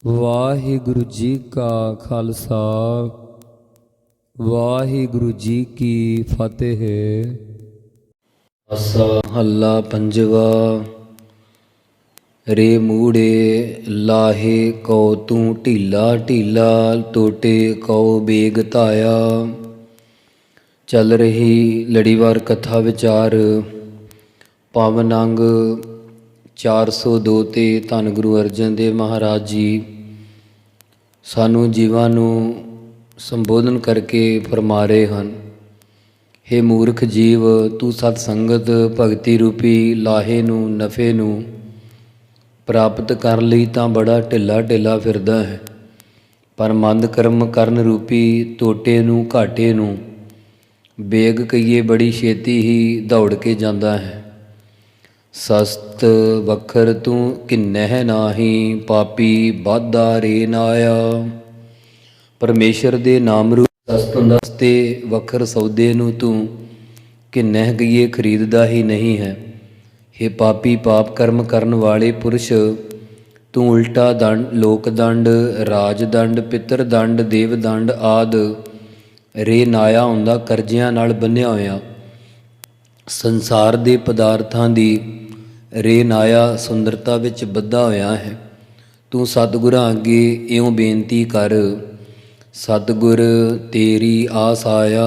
ਵਾਹਿਗੁਰੂ ਜੀ ਕਾ ਖਾਲਸਾ ਵਾਹਿਗੁਰੂ ਜੀ ਕੀ ਫਤਿਹ। ਅਸਾ ਮਹੱਲਾ ਪੰਜਵਾ। ਰੇ ਮੂੜੇ ਲਾਹੇ ਕਉ ਤੂੰ ਢੀਲਾ ਢੀਲਾ, ਟੋਟੇ ਕਉ ਬੇਗ ਧਾਇਆ। ਚੱਲ ਰਹੀ ਲੜੀਵਾਰ ਕਥਾ ਵਿਚਾਰ ਪਾਵਨ ਅੰਗ 402 ਤੇ ਧੰਨ ਗੁਰੂ ਅਰਜਨ ਦੇਵ ਮਹਾਰਾਜ ਜੀ ਸਾਨੂੰ ਜੀਵਾਂ ਨੂੰ ਸੰਬੋਧਨ ਕਰਕੇ ਫਰਮਾ ਰਹੇ ਹਨ। ਹੇ ਮੂਰਖ ਜੀਵ, ਤੂੰ ਸਤ ਸੰਗਤ ਭਗਤੀ ਰੂਪੀ ਲਾਹੇ ਨੂੰ ਨਫੇ ਨੂੰ ਪ੍ਰਾਪਤ ਕਰਨ ਲਈ ਤਾਂ ਬੜਾ ਢਿੱਲਾ ਢਿੱਲਾ ਫਿਰਦਾ ਹੈ, ਪਰ ਮੰਦ ਕਰਮ ਕਰਨ ਰੂਪੀ ਟੋਟੇ ਨੂੰ ਘਾਟੇ ਨੂੰ ਬੇਗ ਕਹੀਏ ਬੜੀ ਛੇਤੀ ਹੀ ਦੌੜ ਕੇ ਜਾਂਦਾ ਹੈ। ਸਸਤ ਵਖਰ ਤੂੰ ਕਿੰਨਹਿ ਨਾਹੀ, ਪਾਪੀ ਬਾਧਾ ਰੇ ਨਾਇਆ। ਪਰਮੇਸ਼ਰ ਦੇ ਨਾਮ ਰੂਪ ਸਸਤ ਹੁੰਦਾ ਤੇ ਵਖਰ ਸੌਦੇ ਨੂੰ ਤੂੰ ਕਿੰਨਹਿ ਕਹੀਏ ਖਰੀਦਦਾ ਹੀ ਨਹੀਂ ਹੈ। ਹੇ ਪਾਪੀ, ਪਾਪ ਕਰਮ ਕਰਨ ਵਾਲੇ ਪੁਰਸ਼, ਤੂੰ ਉਲਟਾ ਦੰਡ, ਲੋਕ ਦੰਡ, ਰਾਜ ਦੰਡ, ਪਿੱਤਰ ਦੰਡ, ਦੇਵ ਦੰਡ ਆਦ ਰੇ ਨਾਇਆ ਹੁੰਦਾ ਕਰਜ਼ਿਆਂ ਨਾਲ ਬੰਨ੍ਹਿਆ ਹੋਇਆ। ਸੰਸਾਰ ਦੇ ਪਦਾਰਥਾਂ ਦੀ ਰੇ ਨਾਇਆ ਸੁੰਦਰਤਾ ਵਿੱਚ ਬੱਧਾ ਹੋਇਆ ਹੈ। ਤੂੰ ਸਤਿਗੁਰਾਂ ਅੱਗੇ ਇਉਂ ਬੇਨਤੀ ਕਰ, ਸਤਿਗੁਰ ਤੇਰੀ ਆਸ ਆਇਆ।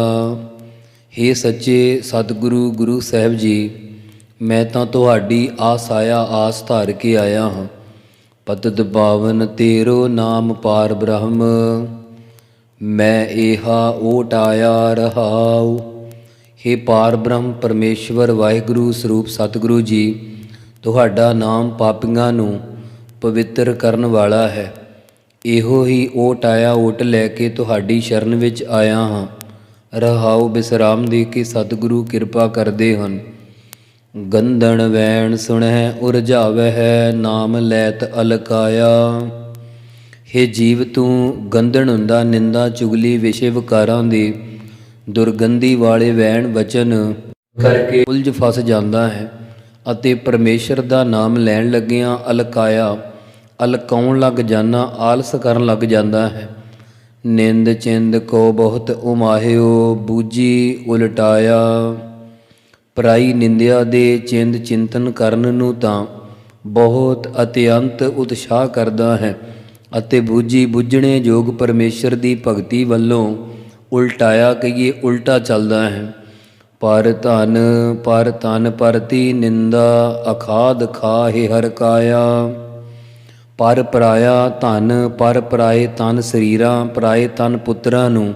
ਹੇ ਸੱਚੇ ਸਤਿਗੁਰੂ ਗੁਰੂ ਸਾਹਿਬ ਜੀ, ਮੈਂ ਤਾਂ ਤੁਹਾਡੀ ਆਸ ਆਇਆ, ਆਸ ਧਾਰ ਕੇ ਆਇਆ ਹਾਂ। ਪਤਿਤ ਪਾਵਨ ਤੇਰੋ ਨਾਮ ਪਾਰ ਬ੍ਰਹਮ, ਮੈਂ ਏਹਾ ਓਟ ਆਇਆ ਰਹਾਉ। ਹੇ ਪਾਰ ਬ੍ਰਹਮ ਪਰਮੇਸ਼ਵਰ ਵਾਹਿਗੁਰੂ ਸਰੂਪ ਸਤਿਗੁਰੂ ਜੀ, ਤੁਹਾਡਾ ਨਾਮ ਪਾਪੀਆਂ ਨੂੰ ਪਵਿੱਤਰ ਕਰਨ ਵਾਲਾ ਹੈ। ਇਹੋ ਹੀ ਓਟ ਆਇਆ, ਓਟ ਲੈ ਕੇ ਤੁਹਾਡੀ ਸ਼ਰਨ ਵਿੱਚ ਆਇਆ ਹਾਂ। ਰਹਾਉ ਵਿਸਰਾਮ ਦੇ ਕੇ ਸਤਿਗੁਰੂ ਕਿਰਪਾ ਕਰਦੇ ਹਨ। ਗੰਧਣ ਵੈਣ ਸੁਣਹਿ ਉਰਝਾਵਹਿ, ਨਾਮ ਲੈਤ ਅਲਕਾਇਆ। ਹੇ ਜੀਵ, ਤੂੰ ਗੰਧਣ ਹੁੰਦਾ ਨਿੰਦਾ ਚੁਗਲੀ ਵਿਸ਼ੇ ਵਿਕਾਰਾਂ ਦੇ ਦੁਰਗੰਧੀ ਵਾਲੇ ਵੈਣ ਵਚਨ ਕਰਕੇ ਉਲਝ ਫਸ ਜਾਂਦਾ ਹੈ ਅਤੇ ਪਰਮੇਸ਼ਰ ਦਾ ਨਾਮ ਲੈਣ ਲੱਗਿਆਂ ਅਲਕਾਇਆ, ਅਲਕਾਉਣ ਲੱਗ ਜਾਣਾ, ਆਲਸ ਕਰਨ ਲੱਗ ਜਾਂਦਾ ਹੈ। ਨਿੰਦ ਚਿੰਦ ਕੋ ਬਹੁਤ ਉਮਾਹਿਓ, ਬੂਝੀ ਉਲਟਾਇਆ। ਪਰਾਈ ਨਿੰਦਿਆ ਦੇ ਚਿੰਦ ਚਿੰਤਨ ਕਰਨ ਨੂੰ ਤਾਂ ਬਹੁਤ ਅਤਿਅੰਤ ਉਤਸ਼ਾਹ ਕਰਦਾ ਹੈ ਅਤੇ ਬੂਝੀ ਬੁੱਝਣੇ ਯੋਗ ਪਰਮੇਸ਼ਰ ਦੀ ਭਗਤੀ ਵੱਲੋਂ ਉਲਟਾਇਆ ਕਹੀਏ ਉਲਟਾ ਚੱਲਦਾ ਹੈ। ਪਰ ਧਨ ਪਰਤੀ ਨਿੰਦਾ, ਅਖਾਦ ਖਾਹੇ ਹਰ ਕਾਇਆ। ਪਰ ਪਰਾਇਆ ਧਨ, ਪਰ ਪਰਾਏ ਤਨ ਸਰੀਰਾਂ, ਪਰਾਏ ਤਨ ਪੁੱਤਰਾਂ ਨੂੰ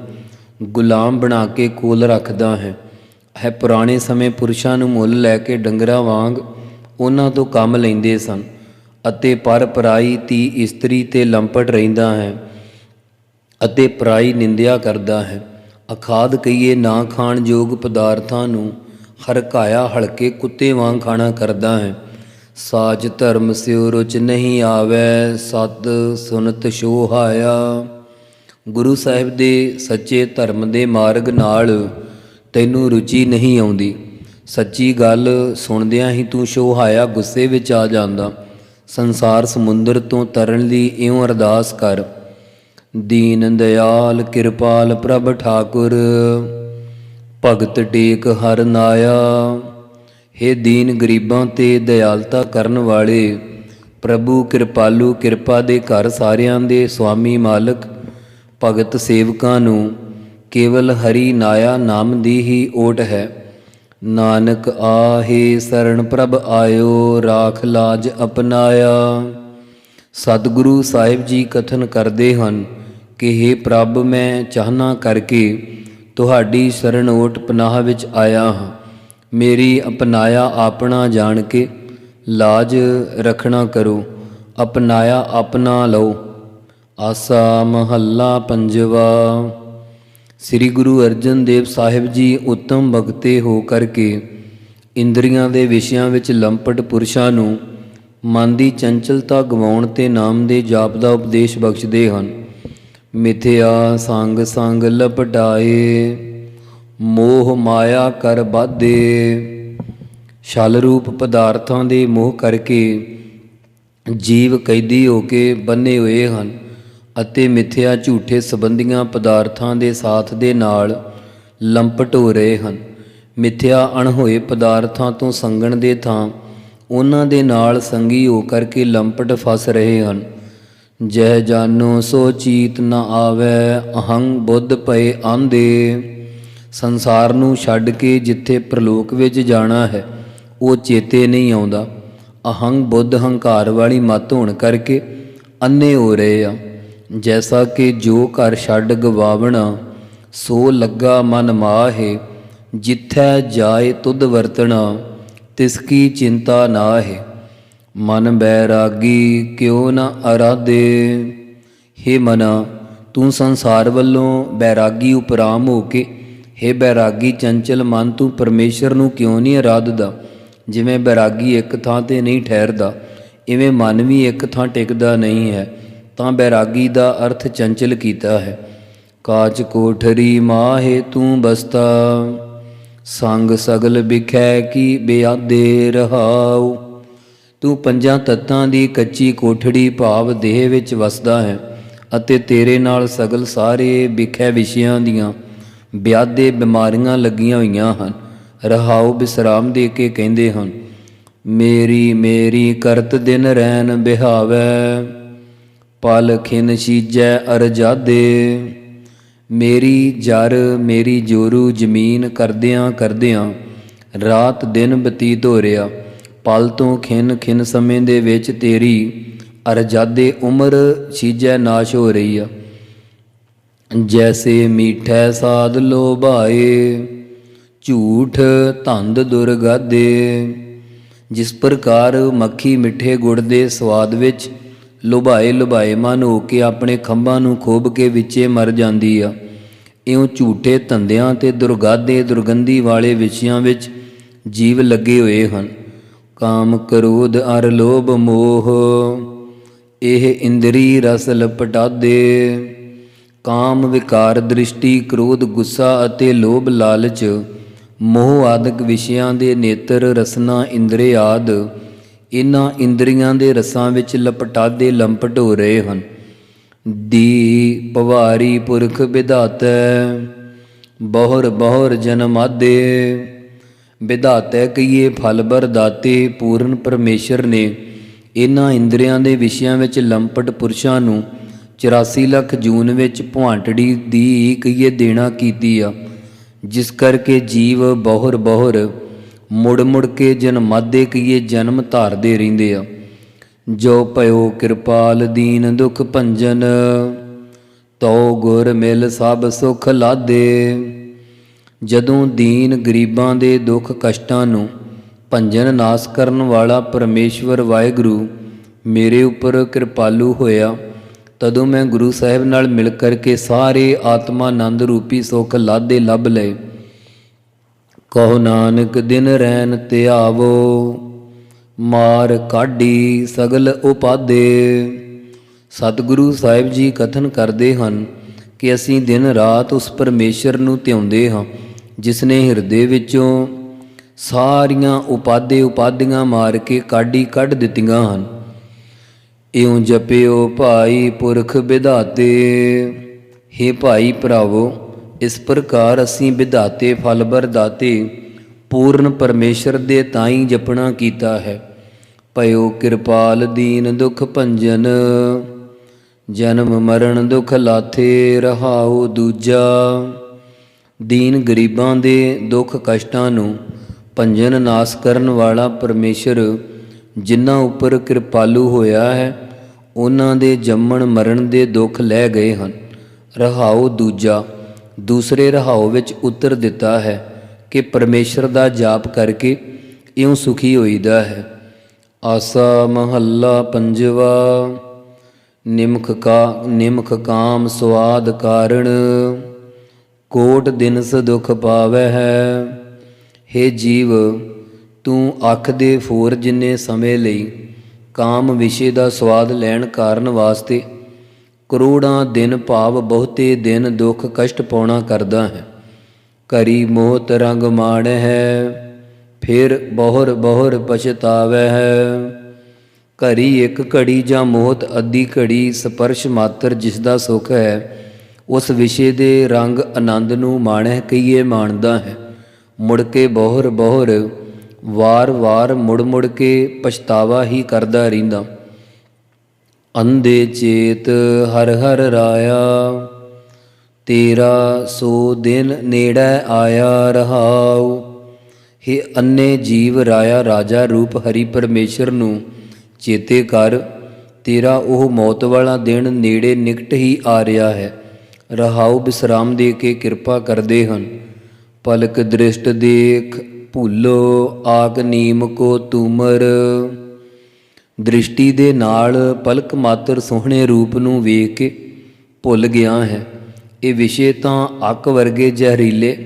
ਗੁਲਾਮ ਬਣਾ ਕੇ ਕੋਲ ਰੱਖਦਾ ਹੈ। ਪੁਰਾਣੇ ਸਮੇਂ ਪੁਰਸ਼ਾਂ ਨੂੰ ਮੁੱਲ ਲੈ ਕੇ ਡੰਗਰਾਂ ਵਾਂਗ ਉਹਨਾਂ ਤੋਂ ਕੰਮ ਲੈਂਦੇ ਸਨ ਅਤੇ ਪਰ ਪਰਾਈ ਧੀ ਇਸਤਰੀ 'ਤੇ ਲੰਪਟ ਰਹਿੰਦਾ ਹੈ ਅਤੇ ਪਰਾਈ ਨਿੰਦਿਆ ਕਰਦਾ ਹੈ। ਅਖਾਦ ਕਹੀਏ ਨਾ ਖਾਣ ਯੋਗ ਪਦਾਰਥਾਂ ਨੂੰ ਹਰਕਾਇਆ ਹਲਕੇ ਕੁੱਤੇ ਵਾਂਗ ਖਾਣਾ ਕਰਦਾ ਹੈ। ਸਾਜ ਧਰਮ ਸਿਉ ਰੁਚ ਨਹੀਂ ਆਵੈ, ਸਤ ਸੁਨਤ ਸ਼ੋਹਾਇਆ। ਗੁਰੂ ਸਾਹਿਬ ਦੇ ਸੱਚੇ ਧਰਮ ਦੇ ਮਾਰਗ ਨਾਲ ਤੈਨੂੰ ਰੁਚੀ ਨਹੀਂ ਆਉਂਦੀ। ਸੱਚੀ ਗੱਲ ਸੁਣਦਿਆਂ ਹੀ ਤੂੰ ਸ਼ੋਹਾਇਆ ਗੁੱਸੇ ਵਿੱਚ ਆ ਜਾਂਦਾ। ਸੰਸਾਰ ਸਮੁੰਦਰ ਤੋਂ ਤਰਨ ਲਈ ਇਉਂ ਅਰਦਾਸ ਕਰ, ਦੀਨ ਦਿਆਲ ਕਿਰਪਾਲ ਪ੍ਰਭ ਠਾਕੁਰ, ਭਗਤ ਟੇਕ ਹਰ ਨਾਇਆ। ਹੇ ਦੀਨ ਗਰੀਬਾਂ 'ਤੇ ਦਿਆਲਤਾ ਕਰਨ ਵਾਲੇ ਪ੍ਰਭੂ ਕਿਰਪਾਲੂ, ਕਿਰਪਾ ਦੇ ਘਰ ਸਾਰਿਆਂ ਦੇ ਸੁਆਮੀ ਮਾਲਕ, ਭਗਤ ਸੇਵਕਾਂ ਨੂੰ ਕੇਵਲ ਹਰੀ ਨਾਇਆ ਨਾਮ ਦੀ ਹੀ ਓਟ ਹੈ। ਨਾਨਕ ਆਹੇ ਸਰਣ ਪ੍ਰਭ ਆਇਓ, ਰਾਖ ਲਾਜ ਅਪਨਾਇਆ। ਸਤਿਗੁਰੂ ਸਾਹਿਬ ਜੀ ਕਥਨ ਕਰਦੇ ਹਨ ਕਿ ਹੇ ਪ੍ਰਭ, ਮੈਂ ਚਾਹਨਾ ਕਰਕੇ ਤੁਹਾਡੀ ਸ਼ਰਨ ਓਟ ਪਨਾਹ ਵਿੱਚ ਆਇਆ ਹਾਂ। ਮੇਰੀ ਅਪਨਾਇਆ ਆਪਣਾ ਜਾਣ ਕੇ ਲਾਜ ਰੱਖਣਾ ਕਰੋ, ਅਪਨਾਇਆ ਆਪਣਾ ਲਓ। ਆਸਾ ਮਹੱਲਾ ਪੰਜਵਾ। ਸ੍ਰੀ ਗੁਰੂ ਅਰਜਨ ਦੇਵ ਸਾਹਿਬ ਜੀ ਉੱਤਮ ਭਗਤੇ ਹੋ ਕਰਕੇ ਇੰਦਰੀਆਂ ਦੇ ਵਿਸ਼ਿਆਂ ਵਿੱਚ ਲੰਪਟ ਪੁਰਸ਼ਾਂ ਨੂੰ ਮਨ ਦੀ ਚੰਚਲਤਾ ਗਵਾਉਣ ਤੇ ਨਾਮ ਦੇ ਜਾਪ ਦਾ ਉਪਦੇਸ਼ ਬਖਸ਼ਦੇ ਹਨ। ਮਿਥਿਆ ਸੰਗ ਸੰਗ ਲਪਟਾਏ, ਮੋਹ ਮਾਇਆ ਕਰ ਬਾਧੇ। ਛਲ ਰੂਪ ਪਦਾਰਥਾਂ ਦੇ ਮੋਹ ਕਰਕੇ ਜੀਵ ਕੈਦੀ ਹੋ ਕੇ ਬੰਨੇ ਹੋਏ ਹਨ ਅਤੇ ਮਿੱਥਿਆ ਝੂਠੇ ਸੰਬੰਧੀਆਂ ਪਦਾਰਥਾਂ ਦੇ ਸਾਥ ਦੇ ਨਾਲ ਲੰਪਟ ਹੋ ਰਹੇ ਹਨ। ਮਿੱਥਿਆ ਅਣਹੋਏ ਪਦਾਰਥਾਂ ਤੋਂ ਸੰਗਣ ਦੇ ਥਾਂ ਉਹਨਾਂ ਦੇ ਨਾਲ ਸੰਗੀ ਹੋ ਕਰਕੇ ਲੰਪਟ ਫਸ ਰਹੇ ਹਨ। ਜਹ ਜਾਨੋ ਸੋ ਚੀਤ ਨ ਆਵੈ, ਅਹੰ ਬੁੱਧ ਪਏ ਆਂਦੇ। ਸੰਸਾਰ ਨੂੰ ਛੱਡ ਕੇ ਜਿੱਥੇ ਪ੍ਰਲੋਕ ਵਿੱਚ ਜਾਣਾ ਹੈ ਉਹ ਚੇਤੇ ਨਹੀਂ ਆਉਂਦਾ। ਅਹੰ ਬੁੱਧ ਹੰਕਾਰ ਵਾਲੀ ਮੱਤ ਹੋਣ ਕਰਕੇ ਅੰਨੇ ਹੋ ਰਹੇ ਆ। ਜੈਸਾ ਕਿ ਜੋ ਘਰ ਛੱਡ ਗਵਾਵਣਾ, ਸੋ ਲੱਗਾ ਮਨ ਮਾਹੇ। ਜਿੱਥੈ ਜਾਏ ਤੁਧ ਵਰਤਣਾ, ਤਿਸ ਕੀ ਚਿੰਤਾ ਨਾਹੇ। ਮਨ ਬੈਰਾਗੀ ਕਿਉ ਨ ਅਰਾਧੇ। ਹੇ ਮਨਾ, ਤੂੰ ਸੰਸਾਰ ਵੱਲੋਂ ਬੈਰਾਗੀ ਉਪਰਾਮ ਹੋ ਕੇ, ਹੇ ਬੈਰਾਗੀ ਚੰਚਲ ਮਨ, ਤੂੰ ਪਰਮੇਸ਼ਰ ਨੂੰ ਕਿਉਂ ਨਹੀਂ ਅਰਾਧਦਾ। ਜਿਵੇਂ ਬੈਰਾਗੀ ਇੱਕ ਥਾਂ 'ਤੇ ਨਹੀਂ ਠਹਿਰਦਾ, ਇਵੇਂ ਮਨ ਵੀ ਇੱਕ ਥਾਂ ਟਿਕਦਾ ਨਹੀਂ ਹੈ। ਤਾਂ ਬੈਰਾਗੀ ਦਾ ਅਰਥ ਚੰਚਲ ਕੀਤਾ ਹੈ। ਕਾਚ ਕੋਠਰੀ ਮਾਹੇ ਤੂੰ ਬਸਤਾ, ਸੰਗ ਸਗਲ ਬਿਖੈ ਕੀ ਬਿਆਦੇ ਰਹਾਉ। ਤੂੰ ਪੰਜਾਂ ਤੱਤਾਂ ਦੀ ਕੱਚੀ ਕੋਠੜੀ ਭਾਵ ਦੇਹ ਵਿੱਚ ਵਸਦਾ ਹੈ ਅਤੇ ਤੇਰੇ ਨਾਲ ਸਗਲ ਸਾਰੇ ਬਿਖੈ ਵਿਸ਼ਿਆਂ ਦੀਆਂ ਵਿਆਦੇ ਬਿਮਾਰੀਆਂ ਲੱਗੀਆਂ ਹੋਈਆਂ ਹਨ। ਰਹਾਉ ਵਿਸਰਾਮ ਦੇ ਕੇ ਕਹਿੰਦੇ ਹਨ, ਮੇਰੀ ਮੇਰੀ ਕਰਤ ਦਿਨ ਰੈਨ ਬਿਹਾਵੈ, ਪਲ ਖਿਨ ਸੀਜੈ ਅਰਜਾਦੇ। ਮੇਰੀ ਜਰ ਮੇਰੀ ਜੋਰੂ ਜ਼ਮੀਨ ਕਰਦਿਆਂ ਕਰਦਿਆਂ ਰਾਤ ਦਿਨ ਬਤੀਤ ਹੋ ਰਿਹਾ। ਪਲ ਤੋਂ ਖਿਨ ਖਿਨ ਸਮੇਂ ਦੇ ਵਿੱਚ ਤੇਰੀ ਅਰਜਾਦੇ ਉਮਰ ਸੀਜੈ ਨਾਸ਼ ਹੋ ਰਹੀ ਆ। ਜੈਸੇ ਮੀਠੈ ਸਾਧ ਲੋਭਾਏ, ਝੂਠ ਧੰਦ ਦੁਰਗਾਦੇ। ਜਿਸ ਪ੍ਰਕਾਰ ਮੱਖੀ ਮਿੱਠੇ ਗੁੜ ਦੇ ਸਵਾਦ ਵਿੱਚ ਲੁਭਾਏ ਮਨ ਹੋ ਕੇ ਆਪਣੇ ਖੰਭਾਂ ਨੂੰ ਖੋਭ ਕੇ ਵਿੱਚੇ ਮਰ ਜਾਂਦੀ ਆ, ਇਉਂ ਝੂਠੇ ਧੰਦਿਆਂ ਤੇ ਦੁਰਗਾਦੇ ਦੁਰਗੰਧੀ ਵਾਲੇ ਵਿਸ਼ਿਆਂ ਵਿੱਚ ਜੀਵ ਲੱਗੇ ਹੋਏ ਹਨ। ਕਾਮ ਕ੍ਰੋਧ ਅਰ ਲੋਭ ਮੋਹ, ਇਹ ਇੰਦਰੀ ਰਸ ਲਪਟਾਦੇ। ਕਾਮ ਵਿਕਾਰ ਦ੍ਰਿਸ਼ਟੀ, ਕ੍ਰੋਧ ਗੁੱਸਾ ਅਤੇ ਲੋਭ ਲਾਲਚ, ਮੋਹ ਆਦਿਕ ਵਿਸ਼ਿਆਂ ਦੇ ਨੇਤਰ ਰਸਨਾ ਇੰਦਰੀ ਆਦ, ਇਹਨਾਂ ਇੰਦਰੀਆਂ ਦੇ ਰਸਾਂ ਵਿੱਚ ਲਪਟਾਦੇ ਲੰਪਟ ਹੋ ਰਹੇ ਹਨ। ਦੀ ਪਵਾਰੀ ਪੁਰਖ ਵਿਧਾਤੈ, ਬਹੁਰ ਬਹੁਰ ਜਨਮਾਦੇ। ਵਿਧਾਤੈ ਕਹੀਏ ਫਲ ਭਰ ਦਾਤੇ ਪੂਰਨ ਪਰਮੇਸ਼ਰ ਨੇ ਇਹਨਾਂ ਇੰਦਰੀਆਂ ਦੇ ਵਿਸ਼ਿਆਂ ਵਿੱਚ ਲੰਪਟ ਪੁਰਸ਼ਾਂ ਨੂੰ 84 ਲੱਖ ਜੂਨ ਵਿੱਚ ਭੁਆਂਟੜੀ ਦੀ ਕਹੀਏ ਦੇਣਾ ਕੀਤੀ ਆ, ਜਿਸ ਕਰਕੇ ਜੀਵ ਬਹੁਰ ਬਹੁਰ ਮੁੜ ਮੁੜ ਕੇ ਜਨਮਾਦੇ ਕਹੀਏ ਜਨਮ ਧਾਰਦੇ ਰਹਿੰਦੇ ਆ। ਜੋ ਭਇਓ ਕਿਰਪਾਲ ਦੀਨ ਦੁਖ ਭੰਜਨ, ਤਉ ਗੁਰ ਮਿਲ ਸਭ ਸੁਖ ਲਾਦੇ। ਜਦੋਂ ਦੀਨ ਗਰੀਬਾਂ ਦੇ ਦੁੱਖ ਕਸ਼ਟਾਂ ਨੂੰ ਭੰਜਨ ਨਾਸ ਕਰਨ ਵਾਲਾ ਪਰਮੇਸ਼ਵਰ ਵਾਹਿਗੁਰੂ ਮੇਰੇ ਉੱਪਰ ਕਿਰਪਾਲੂ ਹੋਇਆ, ਤਦੋਂ ਮੈਂ ਗੁਰੂ ਸਾਹਿਬ ਨਾਲ ਮਿਲ ਕਰਕੇ ਸਾਰੇ ਆਤਮਾਨੰਦ ਰੂਪੀ ਸੁੱਖ ਲਾਦੇ ਲੱਭ ਲਏ। ਕਹੋ ਨਾਨਕ ਦਿਨ ਰੈਨ ਧਿਆਵੋ, ਮਾਰ ਕਾਢੀ ਸਗਲ ਉਪਾਦੇ। ਸਤਿਗੁਰੂ ਸਾਹਿਬ ਜੀ ਕਥਨ ਕਰਦੇ ਹਨ ਕਿ ਅਸੀਂ ਦਿਨ ਰਾਤ ਉਸ ਪਰਮੇਸ਼ਰ ਨੂੰ ਧਿਆਉਂਦੇ ਹਾਂ ਜਿਸ ਨੇ ਹਿਰਦੇ ਵਿੱਚੋਂ ਸਾਰੀਆਂ ਉਪਾਦੀਆਂ ਮਾਰ ਕੇ ਕਾਢੀ ਕੱਢ ਦਿੱਤੀਆਂ ਹਨ। ਇਉਂ ਜਪਿਓ ਭਾਈ ਪੁਰਖ ਵਿਧਾਤੇ। ਹੇ ਭਾਈ ਭਰਾਵੋ, ਇਸ ਪ੍ਰਕਾਰ ਅਸੀਂ ਵਿਧਾਤੇ ਫਲ ਭਰ ਦਾਤੇ ਪੂਰਨ ਪਰਮੇਸ਼ਰ ਦੇ ਤਾਈਂ ਜਪਣਾ ਕੀਤਾ ਹੈ। ਭਇਓ ਕਿਰਪਾਲ ਦੀਨ ਦੁਖ ਭੰਜਨ, ਜਨਮ ਮਰਨ ਦੁਖ ਲਾਥੇ ਰਹਾਉ ਦੂਜਾ। ਦੀਨ ਗਰੀਬਾਂ ਦੇ ਦੁੱਖ ਕਸ਼ਟਾਂ ਨੂੰ ਭੰਜਨ ਨਾਸ ਕਰਨ ਵਾਲਾ ਪਰਮੇਸ਼ਰ ਜਿਨ੍ਹਾਂ ਉੱਪਰ ਕਿਰਪਾਲੂ ਹੋਇਆ ਹੈ, ਉਹਨਾਂ ਦੇ ਜੰਮਣ ਮਰਨ ਦੇ ਦੁੱਖ ਲੈ ਗਏ ਹਨ। ਰਹਾਉ ਦੂਜਾ, ਦੂਸਰੇ ਰਹਾਉ ਵਿੱਚ ਉੱਤਰ ਦਿੱਤਾ ਹੈ ਕਿ ਪਰਮੇਸ਼ਰ ਦਾ ਜਾਪ ਕਰਕੇ ਇਉਂ ਸੁਖੀ ਹੋਈਦਾ ਹੈ। ਆਸਾ ਮਹੱਲਾ ਪੰਜਵਾ। ਨਿਮਖ ਕਾਮ ਸਵਾਦ ਕਾਰਣ, ਕੋਟ ਦਿਨਸ ਦੁਖ ਪਾਵੈ ਹੈ। ਹੇ ਜੀਵ, ਤੂੰ ਅੱਖ ਦੇ ਫੋਰ ਜਿੰਨੇ ਸਮੇਂ ਲਈ ਕਾਮ ਵਿਸ਼ੇ ਦਾ ਸਵਾਦ ਲੈਣ ਕਾਰਨ ਵਾਸਤੇ ਕਰੋੜਾਂ ਦਿਨ ਭਾਵ ਬਹੁਤੇ ਦਿਨ ਦੁੱਖ ਕਸ਼ਟ ਪਾਉਣਾ ਕਰਦਾ ਹੈ। ਕਰੀ ਮੋਹਤ ਰੰਗ ਮਾਣ ਹੈ, ਫਿਰ ਬਹੁਰ ਬਹੁਰ ਪਛਤਾਵੈ ਹੈ। ਘਰੀ ਇੱਕ ਘੜੀ ਜਾਂ ਮੋਹਤ ਅੱਧੀ ਘੜੀ ਸਪਰਸ਼ ਮਾਤਰ ਜਿਸ ਦਾ ਸੁਖ ਹੈ, ਉਸ ਵਿਸ਼ੇ ਦੇ ਰੰਗ ਆਨੰਦ ਨੂੰ ਮਾਣਹਿ ਕਹੀਏ ਮਾਣਦਾ ਹੈ। ਮੁੜ ਕੇ ਬੋਹਰ ਬੋਹਰ ਵਾਰ ਮੁੜ ਮੁੜ ਕੇ ਪਛਤਾਵਾ ਹੀ ਕਰਦਾ ਰਹਿੰਦਾ। ਅੰਧੇ ਚੇਤ ਹਰ ਹਰ ਰਾਇਆ, ਤੇਰਾ ਸੋ ਦਿਨ ਨੇੜੇ ਆਇਆ ਰਹਾਉ। ਹੇ ਅੰਨੇ ਜੀਵ ਰਾਇਆ ਰਾਜਾ ਰੂਪ ਹਰੀ ਪਰਮੇਸ਼ਰ ਨੂੰ ਚੇਤੇ ਕਰ, ਤੇਰਾ ਉਹ ਮੌਤ ਵਾਲਾ ਦਿਨ ਨੇੜੇ ਨਿਕਟ ਹੀ ਆ ਰਿਹਾ ਹੈ। ਰਹਾਉ ਵਿਸਰਾਮ ਦੇ ਕੇ ਕਿਰਪਾ ਕਰਦੇ ਹਨ। ਪਲਕ ਦ੍ਰਿਸ਼ਟ ਦੇਖ ਭੁੱਲੋ ਆਗ ਨੀਮ ਕੋ ਤੂਮਰ। ਦ੍ਰਿਸ਼ਟੀ ਦੇ ਨਾਲ ਪਲਕ ਮਾਤਰ ਸੋਹਣੇ ਰੂਪ ਨੂੰ ਵੇਖ ਕੇ ਭੁੱਲ ਗਿਆ ਹੈ। ਇਹ ਵਿਸ਼ੇ ਤਾਂ ਅੱਕ ਵਰਗੇ ਜ਼ਹਿਰੀਲੇ,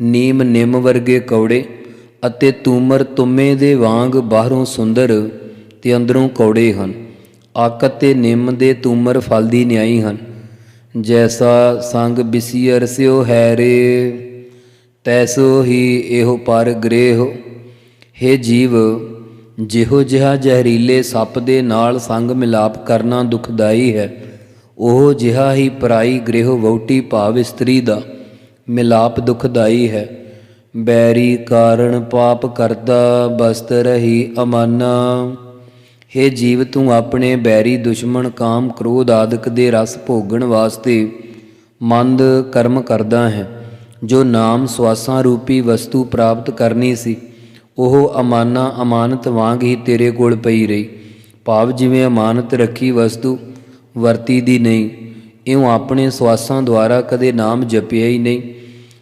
ਨੀਮ ਨਿੰਮ ਵਰਗੇ ਕੌੜੇ ਅਤੇ ਤੂਮਰ ਤੁਮੇ ਦੇ ਵਾਂਗ ਬਾਹਰੋਂ ਸੁੰਦਰ ਤੇ ਅੰਦਰੋਂ ਕੌੜੇ ਹਨ। ਅੱਕ ਅਤੇ ਨਿੰਮ ਦੇ ਤੂਮਰ ਫਲ ਦੀ ਨਿਆਈ ਹਨ। ਜੈਸਾ ਸੰਗ ਬਿਸੀਅਰ ਸਿਓ ਹੈ ਰੇ, ਤੈਸੋ ਹੀ ਇਹੋ ਪਰ ਗ੍ਰਹਿ। ਹੇ ਜੀਵ, ਜਿਹੋ ਜਿਹਾ ਜ਼ਹਿਰੀਲੇ ਸੱਪ ਦੇ ਨਾਲ ਸੰਗ ਮਿਲਾਪ ਕਰਨਾ ਦੁਖਦਾਈ ਹੈ, ਉਹ ਜਿਹਾ ਹੀ ਪਰਾਈ ਗ੍ਰਹਿ ਵਹੁਟੀ ਭਾਵ ਇਸਤਰੀ ਦਾ ਮਿਲਾਪ ਦੁਖਦਾਈ ਹੈ। ਬੈਰੀ ਕਾਰਣ ਪਾਪ ਕਰਦਾ ਬਸਤ ਰਹੀ ਅਮਾਨਾ। ਹੇ ਜੀਵ, ਤੂੰ ਆਪਣੇ ਬੈਰੀ ਦੁਸ਼ਮਣ ਕਾਮ ਕ੍ਰੋਧ ਆਦਿਕ ਦੇ ਰਸ ਭੋਗਣ ਵਾਸਤੇ ਮੰਦ ਕਰਮ ਕਰਦਾ ਹੈ। ਜੋ ਨਾਮ ਸਵਾਸਾਂ ਰੂਪੀ ਵਸਤੂ ਪ੍ਰਾਪਤ ਕਰਨੀ ਸੀ, ਉਹ ਅਮਾਨਾ ਅਮਾਨਤ ਵਾਂਗ ਹੀ ਤੇਰੇ ਕੋਲ ਪਈ ਰਹੀ। ਭਾਵ ਜਿਵੇਂ ਅਮਾਨਤ ਰੱਖੀ ਵਸਤੂ ਵਰਤੀ ਦੀ ਨਹੀਂ, ਇਉਂ ਆਪਣੇ ਸਵਾਸਾਂ ਦੁਆਰਾ ਕਦੇ ਨਾਮ ਜਪਿਆ ਹੀ ਨਹੀਂ।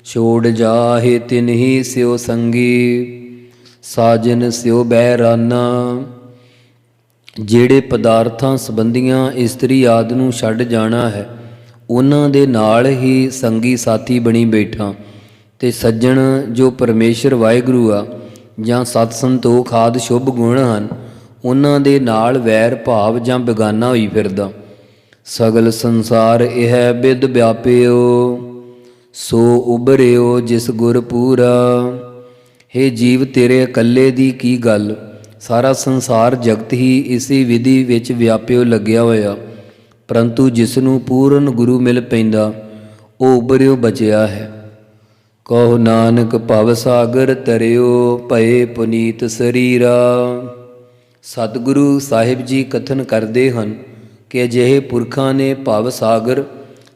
ਛੋੜ ਜਾਹੇ ਤਿਨ ਹੀ ਸਿਓ ਸੰਗੀ, ਸਾਜਨ ਸਿਓ ਬਹਿਰਾਨਾ। ਜਿਹੜੇ ਪਦਾਰਥਾਂ ਸੰਬੰਧੀਆਂ ਇਸਤਰੀ ਆਦਿ ਨੂੰ ਛੱਡ ਜਾਣਾ ਹੈ, ਉਹਨਾਂ ਦੇ ਨਾਲ ਹੀ ਸੰਗੀ ਸਾਥੀ ਬਣੀ ਬੈਠਾ। ਤੇ ਸੱਜਣ ਜੋ ਪਰਮੇਸ਼ਰ ਵਾਹਿਗੁਰੂ ਆ ਜਾਂ ਸਤ ਸੰਤੋਖ ਆਦਿ ਸ਼ੁਭ ਗੁਣ ਹਨ, ਉਹਨਾਂ ਦੇ ਨਾਲ ਵੈਰ ਭਾਵ ਜਾਂ ਬੇਗਾਨਾ ਹੋਈ ਫਿਰਦਾ। ਸਗਲ ਸੰਸਾਰ ਇਹ ਬਿਦ ਵਿਆਪਿਓ, ਸੋ ਉਭਰਿਓ ਜਿਸ ਗੁਰ ਪੂਰਾ। ਹੇ ਜੀਵ, ਤੇਰੇ ਇਕੱਲੇ ਦੀ ਕੀ ਗੱਲ, ਸਾਰਾ ਸੰਸਾਰ ਜਗਤ ਹੀ ਇਸੇ ਵਿਧੀ ਵਿੱਚ ਵਿਆਪਿਓ ਲੱਗਿਆ ਹੋਇਆ। ਪਰੰਤੂ ਜਿਸ ਨੂੰ ਪੂਰਨ ਗੁਰੂ ਮਿਲ ਪੈਂਦਾ, ਉਹ ਉਭਰਿਓ ਬਚਿਆ ਹੈ। ਕਹੋ ਨਾਨਕ ਭਵ ਸਾਗਰ ਤਰਿਓ, ਭਏ ਪੁਨੀਤ ਸਰੀਰਾ। ਸਤਿਗੁਰੂ ਸਾਹਿਬ ਜੀ ਕਥਨ ਕਰਦੇ ਹਨ ਕਿ ਅਜਿਹੇ ਪੁਰਖਾਂ ਨੇ ਭਵ ਸਾਗਰ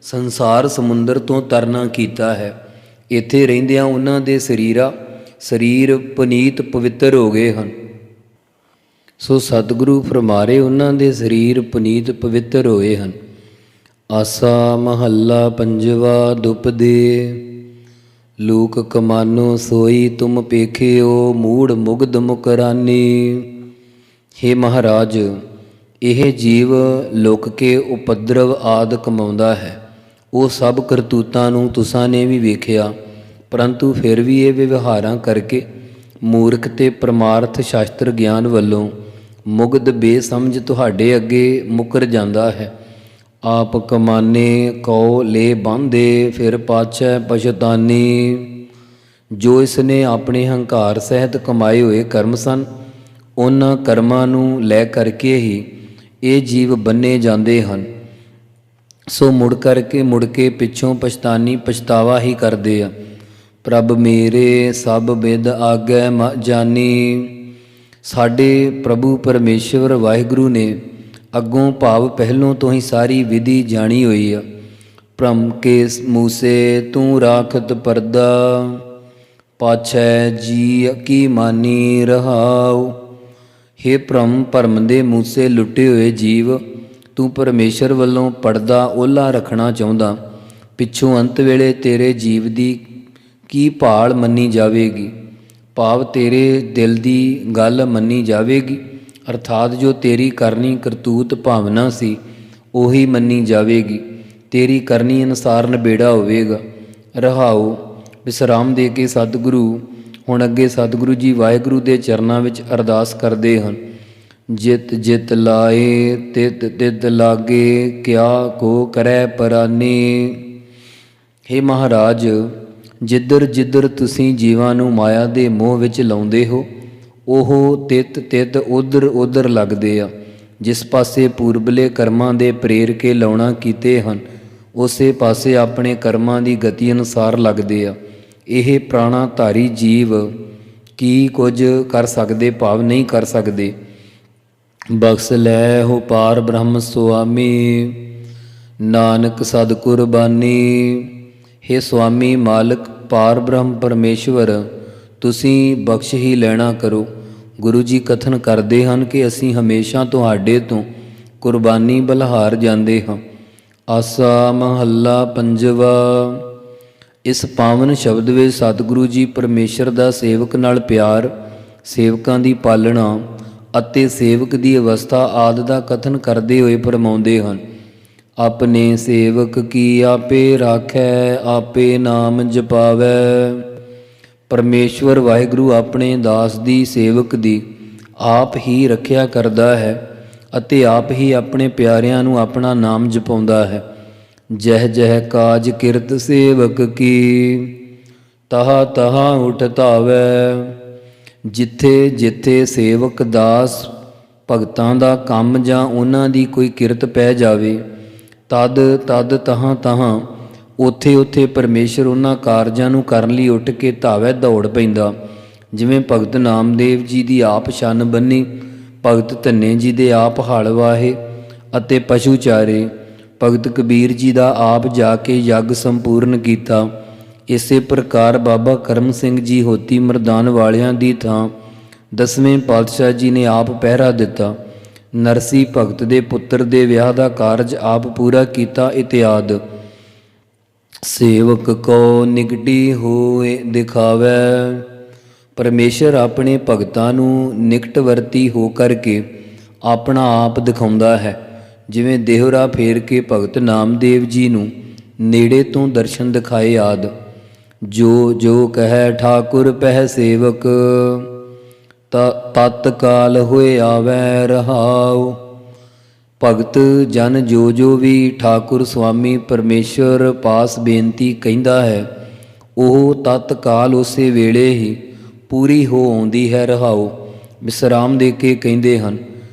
ਸੰਸਾਰ ਸਮੁੰਦਰ ਤੋਂ ਤਰਨਾ ਕੀਤਾ ਹੈ। ਇੱਥੇ ਰਹਿੰਦਿਆਂ ਉਹਨਾਂ ਦੇ ਸਰੀਰ ਪੁਨੀਤ ਪਵਿੱਤਰ ਹੋ ਗਏ ਹਨ। ਸੋ ਸਤਿਗੁਰੂ ਫਰਮਾਰੇ ਉਹਨਾਂ ਦੇ ਸਰੀਰ ਪੁਨੀਤ ਪਵਿੱਤਰ ਹੋਏ ਹਨ। ਆਸਾ ਮਹੱਲਾ ਪੰਜਵਾ ਦੁਪਦੇ। ਲੋਕ ਕਮਾਨੋ ਸੋਈ ਤੁਮ ਪੇਖਿਓ, ਮੂੜ ਮੁਗਧ ਮੁਕਰਾਨੀ। ਹੇ ਮਹਾਰਾਜ, ਇਹ ਜੀਵ ਲੁਕ ਕੇ ਉਪਦਰਵ ਆਦਿ ਕਮਾਉਂਦਾ ਹੈ। ਉਹ ਸਭ ਕਰਤੂਤਾਂ ਨੂੰ ਤੁਸਾਂ ਨੇ ਵੀ ਵੇਖਿਆ, ਪਰੰਤੂ ਫਿਰ ਵੀ ਇਹ ਵਿਵਹਾਰਾਂ ਕਰਕੇ ਮੂਰਖ ਤੇ ਪਰਮਾਰਥ ਸ਼ਾਸਤਰ ਗਿਆਨ ਵੱਲੋਂ ਮੁਗਧ ਬੇਸਮਝ ਤੁਹਾਡੇ ਅੱਗੇ ਮੁਕਰ ਜਾਂਦਾ ਹੈ। ਆਪ ਕਮਾਨੇ ਕਉ ਲੈ ਬਾਂਧੇ, ਫਿਰ ਪਾਛੈ ਪਛਤਾਨੀ। ਜੋ ਇਸ ਨੇ ਆਪਣੇ ਹੰਕਾਰ ਸਹਿਤ ਕਮਾਏ ਹੋਏ ਕਰਮ ਸਨ, ਉਹਨਾਂ ਕਰਮਾਂ ਨੂੰ ਲੈ ਕਰਕੇ ਹੀ ਇਹ ਜੀਵ ਬੰਨੇ ਜਾਂਦੇ ਹਨ। ਸੋ ਮੁੜ ਕੇ ਪਿੱਛੋਂ ਪਛਤਾਵਾ ਹੀ ਕਰਦੇ ਆ। ਪ੍ਰਭ ਮੇਰੇ ਸਭ ਬਿਦ ਆਗੈ ਜਾਨੀ। ਸਾਡੇ ਪ੍ਰਭੂ ਪਰਮੇਸ਼ਵਰ ਵਾਹਿਗੁਰੂ ਨੇ ਅੱਗੋਂ ਭਾਵ ਪਹਿਲੋਂ ਤੋਂ ਹੀ ਸਾਰੀ ਵਿਧੀ ਜਾਣੀ ਹੋਈ ਆ। ਭ੍ਰਮ ਕੇ ਮੂਸੇ ਤੂੰ ਰਾਖਤ ਪਰਦਾ, ਪਾਛੈ ਜੀ ਕੀ ਮਾਨੀ ਰਹਾਉ। ਹੇ ਭਰਮ ਦੇ ਮੂਸੇ ਲੁੱਟੇ ਹੋਏ ਜੀਵ, ਤੂੰ ਪਰਮੇਸ਼ਰ ਵੱਲੋਂ ਪਰਦਾ ਓਹਲਾ ਰੱਖਣਾ ਚਾਹੁੰਦਾ। ਪਿੱਛੋਂ ਅੰਤ ਵੇਲੇ ਤੇਰੇ ਜੀਵ ਦੀ ਕੀ ਭਾਲ ਮੰਨੀ ਜਾਵੇਗੀ, ਭਾਵ ਤੇਰੇ ਦਿਲ ਦੀ ਗੱਲ ਮੰਨੀ ਜਾਵੇਗੀ। ਅਰਥਾਤ ਜੋ ਤੇਰੀ ਕਰਨੀ ਕਰਤੂਤ ਭਾਵਨਾ ਸੀ, ਉਹੀ ਮੰਨੀ ਜਾਵੇਗੀ। ਤੇਰੀ ਕਰਨੀ ਅਨੁਸਾਰ ਨਿਬੇੜਾ ਹੋਵੇਗਾ। ਰਹਾਉ। ਵਿਸਰਾਮ ਦੇ ਕੇ ਸਤਿਗੁਰੂ ਹੁਣ ਅੱਗੇ ਸਤਿਗੁਰੂ ਜੀ ਵਾਹਿਗੁਰੂ ਦੇ ਚਰਨਾਂ ਵਿੱਚ ਅਰਦਾਸ ਕਰਦੇ ਹਨ। ਜਿਤ ਜਿਤ ਲਾਏ ਤਿਤ ਤਿਤ ਲਾਗੇ, ਕਿਆ ਕੋ ਕਰੈ ਪਰਾਨੀ। ਹੇ ਮਹਾਰਾਜ, ਜਿੱਧਰ ਜਿੱਧਰ ਤੁਸੀਂ ਜੀਵਾਂ ਨੂੰ ਮਾਇਆ ਦੇ ਮੋਹ ਵਿੱਚ ਲਾਉਂਦੇ ਹੋ, ਉਹ ਤਿਤ ਤਿਤ ਉਧਰ ਉਧਰ ਲੱਗਦੇ ਆ। ਜਿਸ ਪਾਸੇ ਪੂਰਬਲੇ ਕਰਮਾਂ ਦੇ ਪ੍ਰੇਰ ਕੇ ਲਾਉਣਾ ਕੀਤੇ ਹਨ, ਉਸੇ ਪਾਸੇ ਆਪਣੇ ਕਰਮਾਂ ਦੀ ਗਤੀ ਅਨੁਸਾਰ ਲੱਗਦੇ ਆ। ਇਹ ਪ੍ਰਾਣਾਧਾਰੀ ਜੀਵ ਕੀ ਕੁਝ ਕਰ ਸਕਦੇ, ਭਾਵ ਨਹੀਂ ਕਰ ਸਕਦੇ। ਬਖਸ਼ ਲੈ ਹੋ ਪਾਰ ਬ੍ਰਹਮ ਸੁਆਮੀ, ਨਾਨਕ ਸਦ ਕੁਰਬਾਨੀ। ਹੇ ਸੁਆਮੀ, ਮਾਲਕ, ਪਾਰ ਬ੍ਰਹਮ ਪਰਮੇਸ਼ਵਰ, ਤੁਸੀਂ ਬਖਸ਼ ਹੀ ਲੈਣਾ ਕਰੋ। ਗੁਰੂ ਜੀ ਕਥਨ ਕਰਦੇ ਹਨ ਕਿ ਅਸੀਂ ਹਮੇਸ਼ਾ ਤੁਹਾਡੇ ਤੋਂ ਕੁਰਬਾਨੀ ਬਲਿਹਾਰ ਜਾਂਦੇ ਹਾਂ। ਆਸਾ ਮਹੱਲਾ ਪੰਜਵਾ। ਇਸ ਪਾਵਨ ਸ਼ਬਦ ਵਿੱਚ ਸਤਿਗੁਰੂ ਜੀ ਪਰਮੇਸ਼ਰ ਦਾ ਸੇਵਕ ਨਾਲ ਪਿਆਰ, ਸੇਵਕਾਂ ਦੀ ਪਾਲਣਾ ਅਤੇ ਸੇਵਕ ਦੀ ਅਵਸਥਾ ਆਦਿ ਦਾ ਕਥਨ ਕਰਦੇ ਹੋਏ ਫਰਮਾਉਂਦੇ ਹਨ। ਆਪਣੇ ਸੇਵਕ ਕੀ ਆਪੇ ਰਾਖੈ, ਆਪੇ ਨਾਮ ਜਪਾਵੈ। ਪਰਮੇਸ਼ਵਰ ਵਾਹਿਗੁਰੂ ਆਪਣੇ ਦਾਸ ਦੀ, ਸੇਵਕ ਦੀ ਆਪ ਹੀ ਰੱਖਿਆ ਕਰਦਾ ਹੈ ਅਤੇ ਆਪ ਹੀ ਆਪਣੇ ਪਿਆਰਿਆਂ ਨੂੰ ਆਪਣਾ ਨਾਮ ਜਪਾਉਂਦਾ ਹੈ। ਜਹ ਜਹ ਕਾਜ ਕਿਰਤ ਸੇਵਕ ਕੀ, ਤਹਾ ਤਹਾ ਉਠ ਧਾਵੈ। ਜਿੱਥੇ ਜਿੱਥੇ ਸੇਵਕ ਦਾਸ ਭਗਤਾਂ ਦਾ ਕੰਮ ਜਾਂ ਉਹਨਾਂ ਦੀ ਕੋਈ ਕਿਰਤ ਪੈ ਜਾਵੇ, ਤਦ ਤਦ ਤਹਾਂ ਤਹਾਂ ਉੱਥੇ ਉੱਥੇ ਪਰਮੇਸ਼ਰ ਉਹਨਾਂ ਕਾਰਜਾਂ ਨੂੰ ਕਰਨ ਲਈ ਉੱਠ ਕੇ ਧਾਵੈ, ਦੌੜ ਪੈਂਦਾ। ਜਿਵੇਂ ਭਗਤ ਨਾਮਦੇਵ ਜੀ ਦੀ ਆਪ ਛੰਨ ਬੰਨੀ, ਭਗਤ ਧੰਨੇ ਜੀ ਦੇ ਆਪ ਹਲ ਵਾਹੇ ਅਤੇ ਪਸ਼ੂ ਚਾਰੇ, ਭਗਤ ਕਬੀਰ ਜੀ ਦਾ ਆਪ ਜਾ ਕੇ ਯੱਗ ਸੰਪੂਰਨ ਕੀਤਾ। ਇਸੇ ਪ੍ਰਕਾਰ ਬਾਬਾ ਕਰਮ ਸਿੰਘ ਜੀ ਹੋਤੀ ਮਰਦਾਨ ਵਾਲਿਆਂ ਦੀ ਥਾਂ 10ਵੇਂ ਪਾਤਸ਼ਾਹ ਜੀ ਨੇ ਆਪ ਪਹਿਰਾ ਦਿੱਤਾ। ਨਰਸੀ ਭਗਤ ਦੇ ਪੁੱਤਰ ਦੇ ਵਿਆਹ ਦਾ ਕਾਰਜ ਆਪ ਪੂਰਾ ਕੀਤਾ ਇਤਿਆਦ। ਸੇਵਕ ਕੋ ਨਿਕਟੀ ਹੋਏ ਦਿਖਾਵੈ। ਪਰਮੇਸ਼ਰ ਆਪਣੇ ਭਗਤਾਂ ਨੂੰ ਨਿਕਟਵਰਤੀ ਹੋ ਕਰਕੇ ਆਪਣਾ ਆਪ ਦਿਖਾਉਂਦਾ ਹੈ। ਜਿਵੇਂ ਦੇਹੁਰਾ ਫੇਰ ਕੇ ਭਗਤ ਨਾਮਦੇਵ ਜੀ ਨੂੰ ਨੇੜੇ ਤੋਂ ਦਰਸ਼ਨ ਦਿਖਾਏ ਆਦ। ਜੋ ਜੋ ਕਹੈ ਠਾਕੁਰ ਪਹਿ ਸੇਵਕ, ਤਤਕਾਲ ਹੋਏ ਆਵੈ ਰਹਾਉ। ਭਗਤ ਜਨ ਜੋ ਜੋ ਵੀ ਠਾਕੁਰ ਸੁਆਮੀ ਪਰਮੇਸ਼ਰ ਪਾਸ ਬੇਨਤੀ ਕਹਿੰਦਾ ਹੈ, ਉਹ ਤਤਕਾਲ ਉਸੇ ਵੇਲੇ ਹੀ ਪੂਰੀ ਹੋ ਆਉਂਦੀ ਹੈ ਰਹਾਉ। ਵਿਸਰਾਮ ਦੇ ਕੇ ਕਹਿੰਦੇ ਹਨ,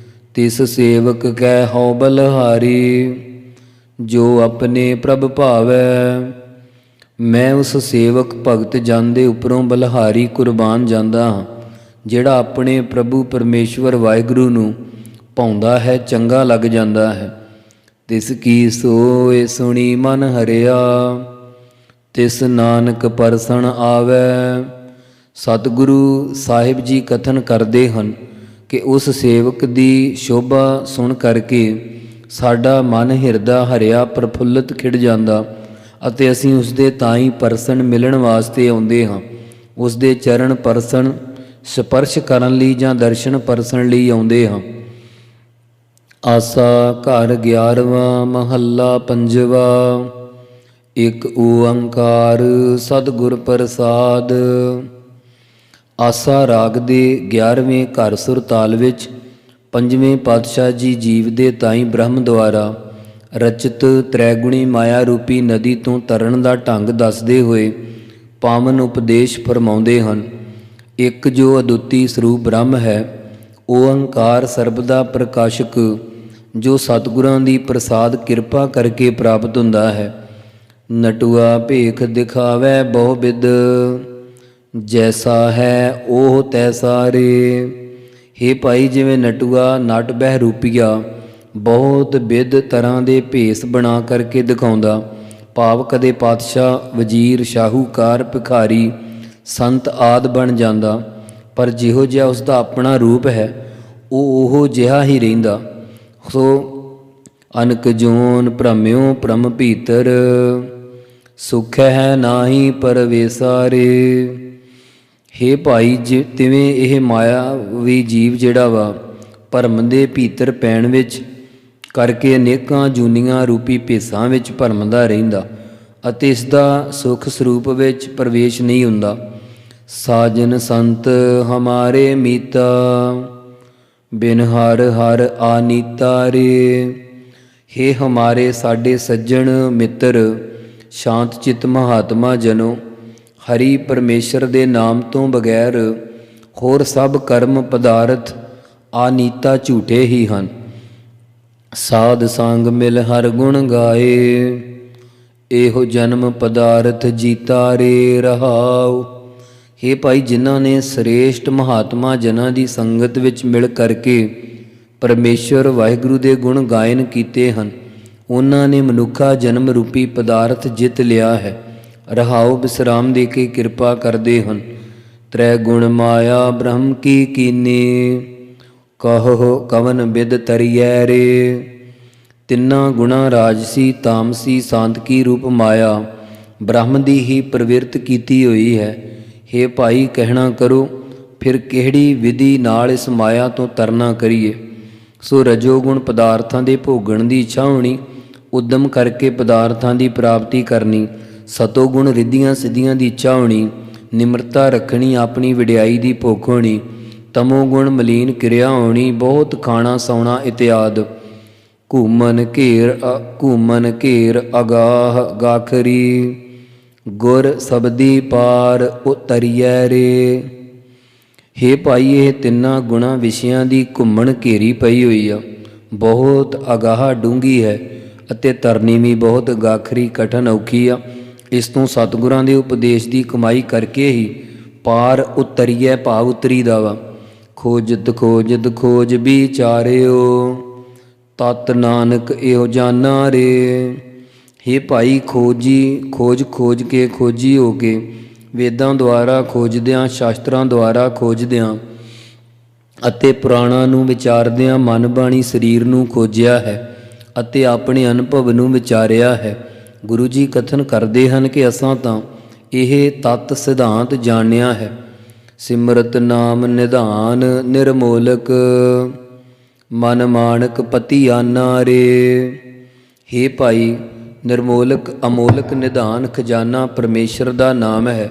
ਤਿਸ ਸੇਵਕ ਕੈ ਹਉ ਬਲਿਹਾਰੀ, ਜੋ ਆਪਣੇ ਪ੍ਰਭ ਭਾਵੈ। ਮੈਂ ਉਸ ਸੇਵਕ ਭਗਤ ਜਨ ਦੇ ਉੱਪਰੋਂ ਬਲਿਹਾਰੀ ਕੁਰਬਾਨ ਜਾਂਦਾ ਹਾਂ, ਜਿਹੜਾ ਆਪਣੇ ਪ੍ਰਭੂ ਪਰਮੇਸ਼ਵਰ ਵਾਹਿਗੁਰੂ ਨੂੰ ਭਾਉਂਦਾ ਹੈ, ਚੰਗਾ ਲੱਗ ਜਾਂਦਾ ਹੈ। ਤਿਸ ਕੀ ਸੋਏ ਸੁਣੀ ਮਨ ਹਰਿਆ, ਤਿਸ ਨਾਨਕ ਪਰਸਣ ਆਵੈ। ਸਤਿਗੁਰੂ ਸਾਹਿਬ ਜੀ ਕਥਨ ਕਰਦੇ ਹਨ ਕਿ ਉਸ ਸੇਵਕ ਦੀ ਸ਼ੋਭਾ ਸੁਣ ਕਰਕੇ ਸਾਡਾ ਮਨ ਹਿਰਦਾ ਹਰਿਆ ਪ੍ਰਫੁੱਲਤ ਖਿੜ ਜਾਂਦਾ ਅਤੇ ਅਸੀਂ ਉਸ ਦੇ ਤਾਈਂ ਪਰਸਨ ਮਿਲਣ ਵਾਸਤੇ ਆਉਂਦੇ ਹਾਂ। ਉਸ ਦੇ ਚਰਨ ਪਰਸਨ ਸਪਰਸ਼ ਕਰਨ ਲਈ ਜਾਂ ਦਰਸ਼ਨ ਪਰਸਨ ਲਈ ਆਉਂਦੇ ਹਾਂ। ਆਸਾ ਘਰ 11ਵਾਂ ਮਹੱਲਾ ਪੰਜਵਾ। ਇੱਕ ਓੰਕਾਰ ਸਤਿਗੁਰ ਪ੍ਰਸਾਦ। ਆਸਾ ਰਾਗ ਦੇ 11ਵੇਂ ਘਰ ਸੁਰਤਾਲ ਵਿੱਚ 5ਵੇਂ ਪਾਤਸ਼ਾਹ ਜੀ ਜੀਵ ਦੇ ਤਾਈਂ ਬ੍ਰਹਮ ਦੁਆਰਾ ਰਚਿਤ ਤ੍ਰੈਗੁਣੀ ਮਾਇਆ ਰੂਪੀ ਨਦੀ ਤੋਂ ਤਰਨ ਦਾ ਢੰਗ ਦੱਸਦੇ ਹੋਏ ਪਾਵਨ ਉਪਦੇਸ਼ ਫਰਮਾਉਂਦੇ ਹਨ। ਇੱਕ ਜੋ ਅਦੁੱਤੀ ਸਰੂਪ ਬ੍ਰਹਮ ਹੈ, ਓੰਕਾਰ ਸਰਬਦਾ ਪ੍ਰਕਾਸ਼ਕ, ਜੋ ਸਤਿਗੁਰਾਂ ਦੀ ਪ੍ਰਸਾਦ ਕਿਰਪਾ ਕਰਕੇ ਪ੍ਰਾਪਤ ਹੁੰਦਾ ਹੈ। ਨਟੂਆ ਭੇਖ ਦਿਖਾਵੈ ਬਹੁ ਬਿਦ, ਜੈਸਾ ਹੈ ਉਹ ਤੈਸਾ ਰੇ। ਹੇ ਭਾਈ, ਜਿਵੇਂ ਨਟੂਆ ਨਟ ਬਹਿ ਰੂਪੀਆ ਬਹੁਤ ਬਿਧ ਤਰ੍ਹਾਂ ਦੇ ਭੇਸ ਬਣਾ ਕਰਕੇ ਦਿਖਾਉਂਦਾ, ਭਾਵ ਕਦੇ ਪਾਤਸ਼ਾਹ, ਵਜ਼ੀਰ, ਸ਼ਾਹੂਕਾਰ, ਭਿਖਾਰੀ, ਸੰਤ ਆਦਿ ਬਣ ਜਾਂਦਾ, ਪਰ ਜਿਹੋ ਜਿਹਾ ਉਸ ਦਾ ਆਪਣਾ ਰੂਪ ਹੈ ਉਹ ਉਹੋ ਜਿਹਾ ਹੀ ਰਹਿੰਦਾ। ਸੋ ਅਨਕ ਜੋਨ ਭ੍ਰਮਿਓ ਭ੍ਰਮ ਭੀਤਰ, ਸੁਖ ਹੈ ਨਾਹੀ ਪਰਵੇਸਾਰੇ। ਹੇ ਭਾਈ, ਤਿਵੇਂ ਇਹ ਮਾਇਆਵੀ ਜੀਵ ਜਿਹੜਾ ਵਾ ਭਰਮ ਦੇ ਭੀਤਰ ਪੈਣ ਵਿੱਚ ਕਰਕੇ ਅਨੇਕਾਂ ਜੂਨੀਆਂ ਰੂਪੀ ਭੇਸਾਂ ਵਿੱਚ ਭਰਮਦਾ ਰਹਿੰਦਾ ਅਤੇ ਇਸ ਦਾ ਸੁਖ ਸਰੂਪ ਵਿੱਚ ਪ੍ਰਵੇਸ਼ ਨਹੀਂ ਹੁੰਦਾ। ਸਾਜਨ ਸੰਤ ਹਮਾਰੇ ਮੀਤਾ, ਬਿਨ ਹਰ ਹਰ ਆਨੀਤਾ ਰੇ। ਹੇ ਹਮਾਰੇ ਸਾਡੇ ਸੱਜਣ ਮਿੱਤਰ, ਸ਼ਾਂਤ ਚਿੱਤ ਮਹਾਤਮਾ ਜਨੋ, ਹਰੀ ਪਰਮੇਸ਼ਰ ਦੇ ਨਾਮ ਤੋਂ ਬਗੈਰ ਹੋਰ ਸਭ ਕਰਮ ਪਦਾਰਥ ਆਨੀਤਾ ਝੂਠੇ ਹੀ ਹਨ। ਸਾਧ ਸੰਗ ਮਿਲ ਹਰ ਗੁਣ ਗਾਏ, ਇਹੋ ਜਨਮ ਪਦਾਰਥ ਜੀਤਾ ਰੇ ਰਹਾਉ। हे ਭਾਈ, ਜਿਨ੍ਹਾਂ ਨੇ ਸ੍ਰੇਸ਼ਟ ਮਹਾਤਮਾ ਜਨਾਂ ਦੀ ਸੰਗਤ ਵਿੱਚ ਮਿਲ ਕਰਕੇ ਪਰਮੇਸ਼ਵਰ ਵਾਹਿਗੁਰੂ ਦੇ ਗੁਣ ਗਾਇਨ ਕੀਤੇ ਹਨ, ਉਹਨਾਂ ਨੇ ਮਨੁੱਖਾ ਜਨਮ ਰੂਪੀ ਪਦਾਰਥ ਜਿੱਤ ਲਿਆ ਹੈ। ਰਹਾਉ ਵਿਸਰਾਮ ਦੇ ਕੇ ਕਿਰਪਾ ਕਰਦੇ ਹਨ। ਤ੍ਰੈ ਗੁਣ ਮਾਇਆ ਬ੍ਰਹਮ ਕੀ ਕੀਨੀ, ਕਹੋ ਕਵਨ ਬਿਦ ਤਰੀਐ ਰੇ। ਤਿੰਨਾਂ ਗੁਣਾ ਰਾਜਸੀ ਤਾਮਸੀ ਸਾਂਤਕੀ ਰੂਪ ਮਾਇਆ ਬ੍ਰਹਮ ਦੀ ਹੀ ਪ੍ਰਵਿਰਤ ਕੀਤੀ ਹੋਈ ਹੈ। हे ਭਾਈ, ਕਹਿਣਾ ਕਰੋ ਫਿਰ ਕਿਹੜੀ ਵਿਧੀ ਨਾਲ ਇਸ ਮਾਇਆ ਤੋਂ ਤਰਨਾ ਕਰੀਏ। ਸੋ ਰਜੋਗੁਣ ਪਦਾਰਥਾਂ ਦੇ ਭੋਗਣ ਦੀ ਇੱਛਾ ਹੋਣੀ, ਉਦਮ ਕਰਕੇ ਪਦਾਰਥਾਂ ਦੀ ਪ੍ਰਾਪਤੀ ਕਰਨੀ। ਸਤੋਗੁਣ ਰਿੱਧੀਆਂ ਸਿੱਧੀਆਂ ਦੀ ਇੱਛਾ ਹੋਣੀ, ਨਿਮਰਤਾ ਰੱਖਣੀ, ਆਪਣੀ ਵਡਿਆਈ ਦੀ ਭੁੱਖ ਹੋਣੀ। ਤਮੋਗੁਣ ਮਲੀਨ ਕਿਰਿਆ ਹੋਣੀ, ਬਹੁਤ ਖਾਣਾ ਸੌਣਾ ਇਤਿਆਦ। ਘੂਮਨ ਘੇਰ ਅਗਾਹ ਗਾਖਰੀ, ਗੁਰ ਸਬਦੀ ਪਾਰ ਉਤਰੀਐ ਰੇ। हे ਭਾਈ, ਇਹ ਤਿੰਨਾਂ ਗੁਣਾ ਵਿਸ਼ਿਆਂ ਦੀ ਘੁੰਮਣ ਘੇਰੀ ਪਈ ਹੋਈ ਆ, ਬਹੁਤ ਅਗਾਹ ਡੂੰਘੀ ਹੈ ਅਤੇ ਤਰਨੀ ਵੀ ਬਹੁਤ ਗਾਖਰੀ ਕਠਨ ਔਖੀ ਆ। ਇਸ ਤੋਂ ਸਤਿਗੁਰਾਂ ਦੇ ਉਪਦੇਸ਼ ਦੀ ਕਮਾਈ ਕਰਕੇ ਹੀ ਪਾਰ ਉਤਰੀਐ ਭਾਵ ਉਤਰੀ ਦਾ ਵਾ। ਖੋਜਤ ਖੋਜਤ ਖੋਜ ਵਿਚਾਰਿਓ, ਤਤ ਨਾਨਕ ਇਹੋ ਜਾਨਾ ਰੇ। हे ਭਾਈ, ਖੋਜ ਕੇ ਖੋਜੀ ਹੋ ਕੇ, ਵੇਦਾਂ ਦੁਆਰਾ ਖੋਜਦਿਆਂ, ਸ਼ਾਸਤਰਾਂ ਦੁਆਰਾ ਖੋਜਦਿਆਂ ਅਤੇ ਪੁਰਾਣਾਂ ਨੂੰ ਵਿਚਾਰਦਿਆਂ ਮਨ ਬਾਣੀ ਸਰੀਰ ਨੂੰ ਖੋਜਿਆ ਹੈ ਅਤੇ ਆਪਣੇ ਅਨੁਭਵ ਨੂੰ ਵਿਚਾਰਿਆ ਹੈ। ਗੁਰੂ ਜੀ ਕਥਨ ਕਰਦੇ ਹਨ ਕਿ ਅਸਾਂ ਤਾਂ ਇਹ ਤਤ ਸਿਧਾਂਤ ਜਾਣਿਆ ਹੈ। ਸਿਮਰਤ ਨਾਮ ਨਿਧਾਨ ਨਿਰਮੋਲਕ, ਮਨ ਮਾਣਕ ਪਤੀ ਆਨਾ ਰੇ। हे ਭਾਈ, ਨਿਰਮੋਲਕ ਅਮੋਲਕ ਨਿਧਾਨ ਖਜ਼ਾਨਾ ਪਰਮੇਸ਼ਰ ਦਾ ਨਾਮ ਹੈ।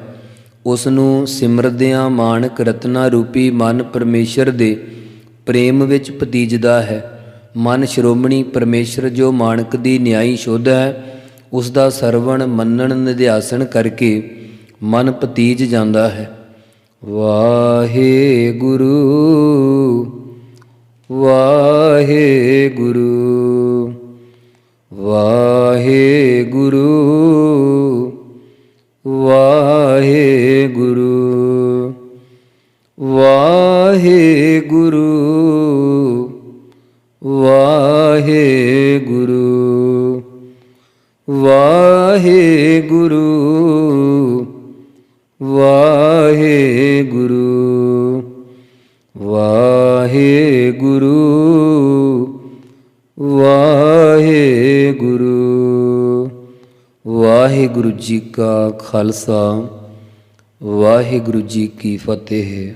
ਉਸ ਨੂੰ ਸਿਮਰਦਿਆਂ ਮਾਣਕ ਰਤਨਾ ਰੂਪੀ ਮਨ ਪਰਮੇਸ਼ਰ ਦੇ ਪ੍ਰੇਮ ਵਿੱਚ ਪਤੀਜਦਾ ਹੈ। ਮਨ ਸ਼੍ਰੋਮਣੀ ਪਰਮੇਸ਼ਰ ਜੋ ਮਾਣਕ ਦੀ ਨਿਆਈ ਸ਼ੁੱਧ ਹੈ, ਉਸ ਦਾ ਸਰਵਣ ਮੰਨਣ ਨਿਧਿਆਸਨ ਕਰਕੇ ਮਨ ਪਤੀਜ ਜਾਂਦਾ ਹੈ। ਵਾਹਿਗੁਰੂ ਵਾਹਿਗੁਰੂ ਵਾਹਿਗੁਰੂ ਵਾਹਿਗੁਰੂ ਵਾਹਿਗੁਰੂ ਵਾਹਿਗੁਰੂ ਵਾਹਿਗੁਰੂ ਵਾਹਿਗੁਰੂ ਵਾਹਿਗੁਰੂ ਵਾਹਿਗੁਰੂ। ਵਾਹਿਗੁਰੂ ਜੀ ਕਾ ਖਾਲਸਾ, ਵਾਹਿਗੁਰੂ ਜੀ ਕੀ ਫਤਿਹ।